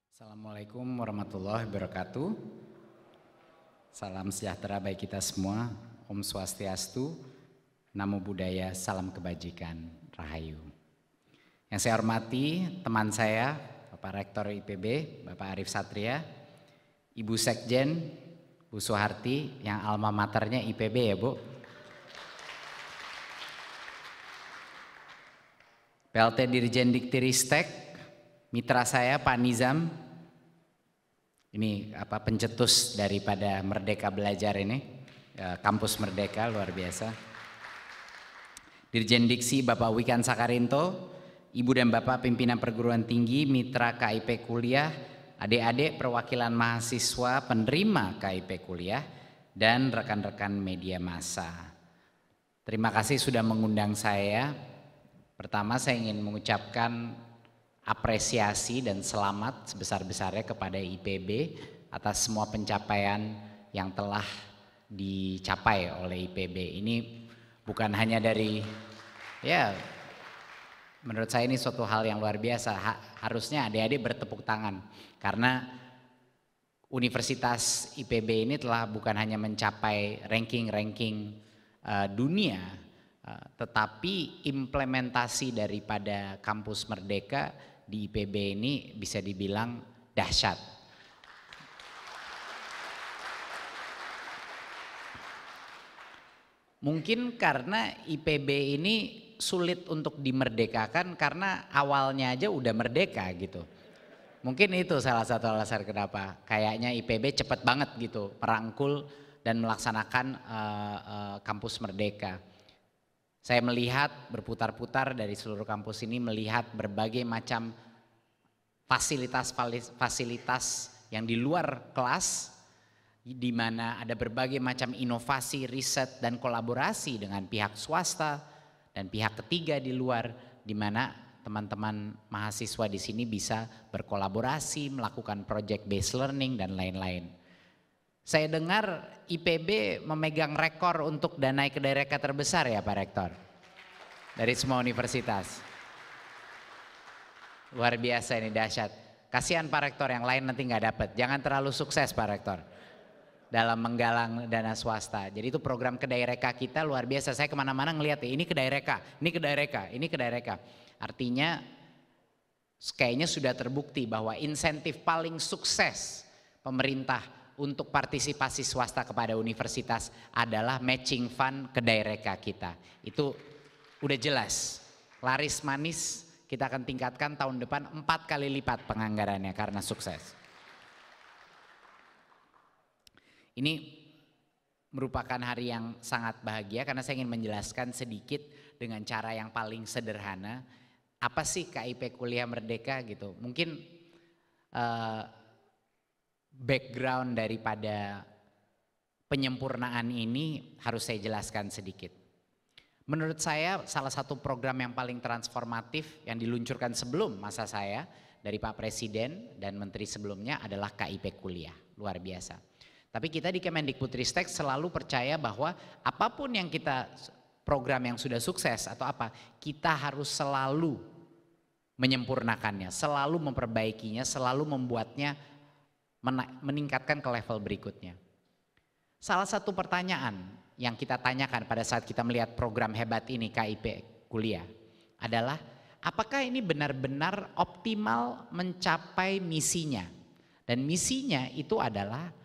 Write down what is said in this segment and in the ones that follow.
Assalamualaikum warahmatullahi wabarakatuh. Salam sejahtera bagi kita semua. Om Swastiastu, Namo Buddhaya, salam kebajikan, Rahayu. Yang saya hormati teman saya, Bapak Rektor IPB, Bapak Arif Satria, Ibu Sekjen, Bu Suharti, yang alma maternya IPB ya Bu. PLT Dirjen Diktiristek, mitra saya Pak Nizam, ini pencetus daripada Merdeka Belajar ini, kampus Merdeka luar biasa. Dirjen Diksi Bapak Wikan Sakarinto, Ibu dan Bapak pimpinan perguruan tinggi, mitra KIP kuliah, adik-adik perwakilan mahasiswa penerima KIP kuliah, dan rekan-rekan media massa. Terima kasih sudah mengundang saya. Pertama saya ingin mengucapkan apresiasi dan selamat sebesar-besarnya kepada IPB atas semua pencapaian yang telah dicapai oleh IPB. Ini bukan hanya dari, ya menurut saya ini suatu hal yang luar biasa. Harusnya adik-adik bertepuk tangan karena Universitas IPB ini telah bukan hanya mencapai ranking-ranking dunia, tetapi implementasi daripada kampus Merdeka di IPB ini bisa dibilang dahsyat. Mungkin karena IPB ini sulit untuk dimerdekakan karena awalnya aja udah merdeka gitu. Mungkin itu salah satu alasan kenapa kayaknya IPB cepet banget gitu merangkul dan melaksanakan kampus Merdeka. Saya melihat berputar-putar dari seluruh kampus ini, melihat berbagai macam fasilitas yang di luar kelas, di mana ada berbagai macam inovasi, riset dan kolaborasi dengan pihak swasta dan pihak ketiga di luar, di mana teman-teman mahasiswa di sini bisa berkolaborasi, melakukan project based learning dan lain-lain. Saya dengar IPB memegang rekor untuk dana kedireka terbesar ya Pak Rektor, dari semua universitas. Luar biasa ini, dahsyat. Kasihan Pak Rektor yang lain nanti nggak dapat. Jangan terlalu sukses Pak Rektor dalam menggalang dana swasta. Jadi itu program kedireka kita luar biasa. Saya kemana-mana ngelihat ini kedireka, ini kedireka, ini kedireka. Artinya kayaknya sudah terbukti bahwa insentif paling sukses pemerintah untuk partisipasi swasta kepada universitas adalah matching fund kedireka kita. Itu udah jelas, laris manis, kita akan tingkatkan tahun depan 4 kali lipat penganggarannya karena sukses. Ini merupakan hari yang sangat bahagia karena saya ingin menjelaskan sedikit dengan cara yang paling sederhana. Apa sih KIP Kuliah Merdeka gitu. Mungkin background daripada penyempurnaan ini harus saya jelaskan sedikit. Menurut saya salah satu program yang paling transformatif yang diluncurkan sebelum masa saya dari Pak Presiden dan Menteri sebelumnya adalah KIP Kuliah, luar biasa. Tapi kita di Kemendikbudristek selalu percaya bahwa apapun yang kita, program yang sudah sukses atau apa, kita harus selalu menyempurnakannya, selalu memperbaikinya, selalu membuatnya meningkatkan ke level berikutnya. Salah satu pertanyaan yang kita tanyakan pada saat kita melihat program hebat ini KIP Kuliah adalah apakah ini benar-benar optimal mencapai misinya. Dan misinya itu adalah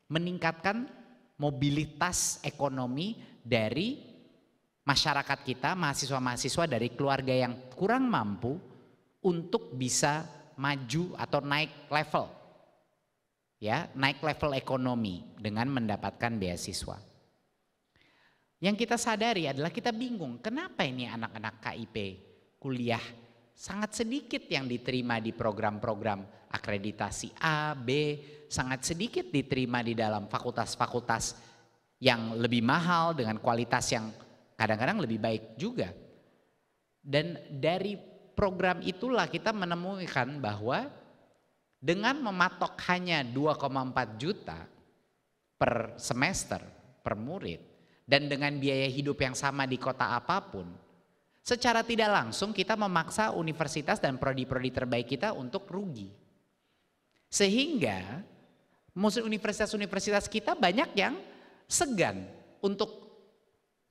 meningkatkan mobilitas ekonomi dari masyarakat kita, mahasiswa-mahasiswa dari keluarga yang kurang mampu untuk bisa maju atau naik level. Ya, naik level ekonomi dengan mendapatkan beasiswa. Yang kita sadari adalah kita bingung, kenapa ini anak-anak KIP kuliah sangat sedikit yang diterima di program-program akreditasi A, B, sangat sedikit diterima di dalam fakultas-fakultas yang lebih mahal dengan kualitas yang kadang-kadang lebih baik juga. Dan dari program itulah kita menemukan bahwa dengan mematok hanya 2,4 juta per semester per murid dan dengan biaya hidup yang sama di kota apapun, secara tidak langsung kita memaksa universitas dan prodi-prodi terbaik kita untuk rugi. Sehingga universitas-universitas kita banyak yang segan untuk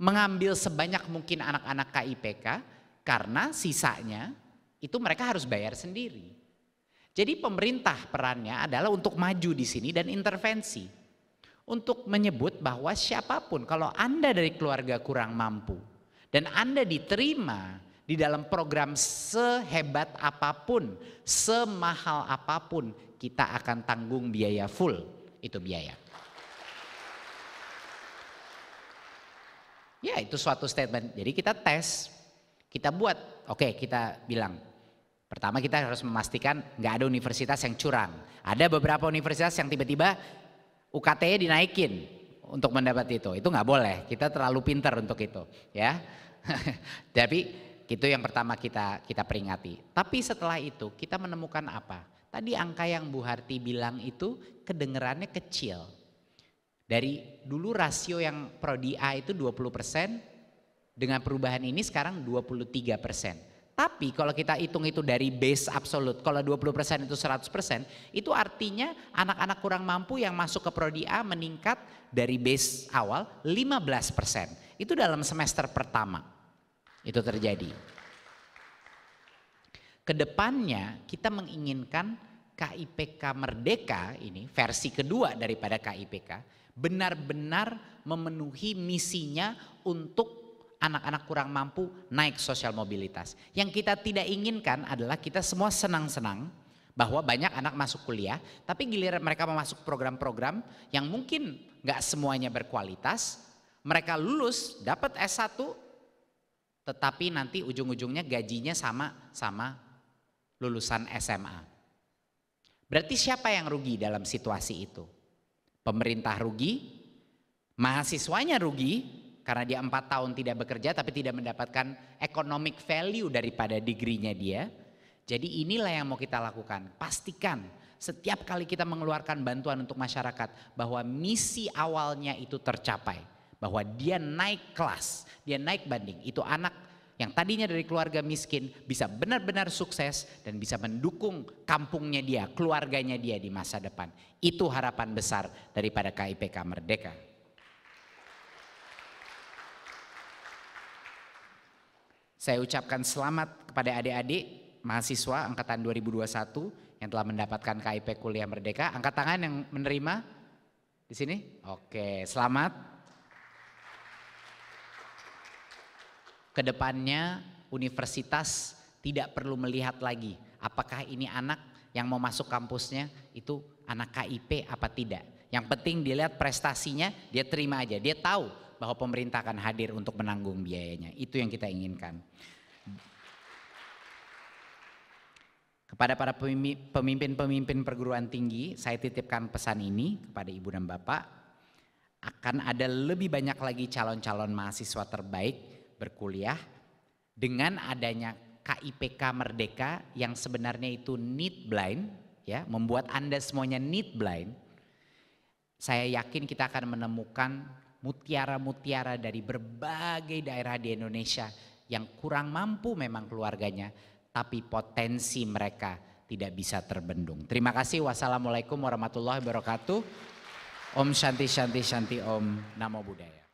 mengambil sebanyak mungkin anak-anak KIPK karena sisanya itu mereka harus bayar sendiri. Jadi pemerintah perannya adalah untuk maju di sini dan intervensi. Untuk menyebut bahwa siapapun kalau Anda dari keluarga kurang mampu dan Anda diterima di dalam program sehebat apapun, semahal apapun, kita akan tanggung biaya full, itu biaya. Ya itu suatu statement, jadi kita tes, kita buat, oke kita bilang, pertama kita harus memastikan nggak ada universitas yang curang. Ada beberapa universitas yang tiba-tiba UKT-nya dinaikin untuk mendapat itu nggak boleh, kita terlalu pintar untuk itu ya. Tapi itu yang pertama kita peringati. Tapi setelah itu kita menemukan apa? Tadi angka yang Bu Harti bilang itu kedengerannya kecil. Dari dulu rasio yang prodi A itu 20%, dengan perubahan ini sekarang 23%. Tapi kalau kita hitung itu dari base absolut, kalau 20% itu 100%, itu artinya anak-anak kurang mampu yang masuk ke prodi A meningkat dari base awal 15%. Itu dalam semester pertama itu terjadi. Kedepannya kita menginginkan KIPK Merdeka ini versi kedua daripada KIPK benar-benar memenuhi misinya untuk anak-anak kurang mampu naik sosial mobilitas. Yang kita tidak inginkan adalah kita semua senang-senang bahwa banyak anak masuk kuliah, tapi giliran mereka masuk program-program yang mungkin gak semuanya berkualitas, mereka lulus dapat S1, tetapi nanti ujung-ujungnya gajinya sama lulusan SMA. Berarti siapa yang rugi dalam situasi itu? Pemerintah rugi, mahasiswanya rugi, karena dia 4 tahun tidak bekerja tapi tidak mendapatkan economic value daripada degree-nya dia. Jadi inilah yang mau kita lakukan. Pastikan setiap kali kita mengeluarkan bantuan untuk masyarakat bahwa misi awalnya itu tercapai. Bahwa dia naik kelas, dia naik banding. Itu anak yang tadinya dari keluarga miskin bisa benar-benar sukses dan bisa mendukung kampungnya dia, keluarganya dia di masa depan. Itu harapan besar daripada KIPK Merdeka. Saya ucapkan selamat kepada adik-adik mahasiswa angkatan 2021 yang telah mendapatkan KIP Kuliah Merdeka. Angkat tangan yang menerima di sini. Oke, selamat. Kedepannya universitas tidak perlu melihat lagi apakah ini anak yang mau masuk kampusnya itu anak KIP apa tidak. Yang penting dilihat prestasinya, dia terima aja, dia tahu bahwa pemerintah akan hadir untuk menanggung biayanya. Itu yang kita inginkan. Kepada para pemimpin-pemimpin perguruan tinggi, saya titipkan pesan ini kepada Ibu dan Bapak. Akan ada lebih banyak lagi calon-calon mahasiswa terbaik berkuliah dengan adanya KIPK Merdeka yang sebenarnya itu need blind, ya, membuat Anda semuanya need blind. Saya yakin kita akan menemukan mutiara-mutiara dari berbagai daerah di Indonesia yang kurang mampu memang keluarganya, tapi potensi mereka tidak bisa terbendung. Terima kasih. Wassalamualaikum warahmatullahi wabarakatuh. Om Shanti Shanti Shanti Om. Namo Buddhaya.